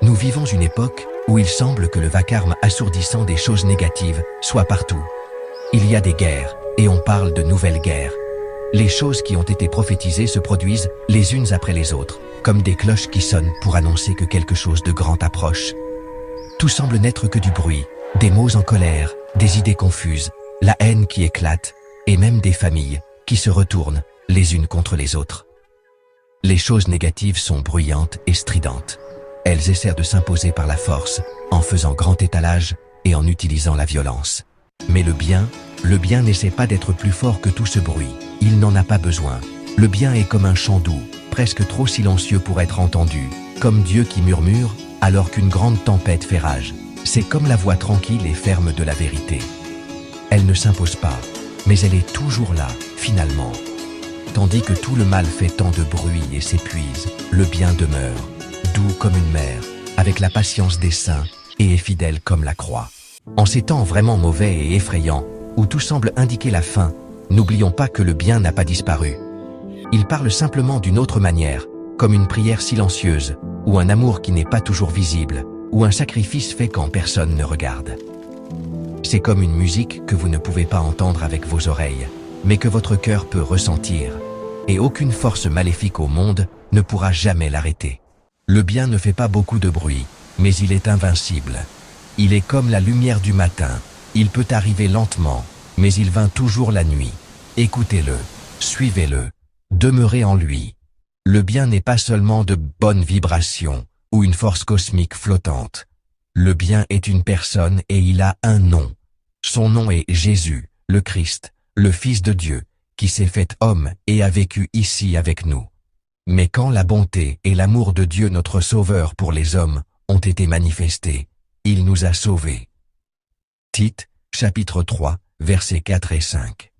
Nous vivons une époque où il semble que le vacarme assourdissant des choses négatives soit partout. Il y a des guerres, et on parle de nouvelles guerres. Les choses qui ont été prophétisées se produisent les unes après les autres, comme des cloches qui sonnent pour annoncer que quelque chose de grand approche. Tout semble n'être que du bruit, des mots en colère, des idées confuses, la haine qui éclate, et même des familles qui se retournent les unes contre les autres. Les choses négatives sont bruyantes et stridentes. Elles essaient de s'imposer par la force, en faisant grand étalage et en utilisant la violence. Mais le bien n'essaie pas d'être plus fort que tout ce bruit. Il n'en a pas besoin. Le bien est comme un chant doux, presque trop silencieux pour être entendu, comme Dieu qui murmure alors qu'une grande tempête fait rage. C'est comme la voix tranquille et ferme de la vérité. Elle ne s'impose pas, mais elle est toujours là, finalement. Tandis que tout le mal fait tant de bruit et s'épuise, le bien demeure, doux comme une mère, avec la patience des saints et est fidèle comme la croix. En ces temps vraiment mauvais et effrayants, où tout semble indiquer la fin, n'oublions pas que le bien n'a pas disparu. Il parle simplement d'une autre manière, comme une prière silencieuse, ou un amour qui n'est pas toujours visible, ou un sacrifice fait quand personne ne regarde. C'est comme une musique que vous ne pouvez pas entendre avec vos oreilles, mais que votre cœur peut ressentir, et aucune force maléfique au monde ne pourra jamais l'arrêter. Le bien ne fait pas beaucoup de bruit, mais il est invincible. Il est comme la lumière du matin, il peut arriver lentement, mais il vint toujours la nuit. Écoutez-le, suivez-le, demeurez en lui. Le bien n'est pas seulement de bonnes vibrations, ou une force cosmique flottante. Le bien est une personne et il a un nom. Son nom est Jésus, le Christ, le Fils de Dieu, qui s'est fait homme et a vécu ici avec nous. Mais quand la bonté et l'amour de Dieu notre Sauveur pour les hommes ont été manifestés, il nous a sauvés. Tite, chapitre 3, versets 4 et 5.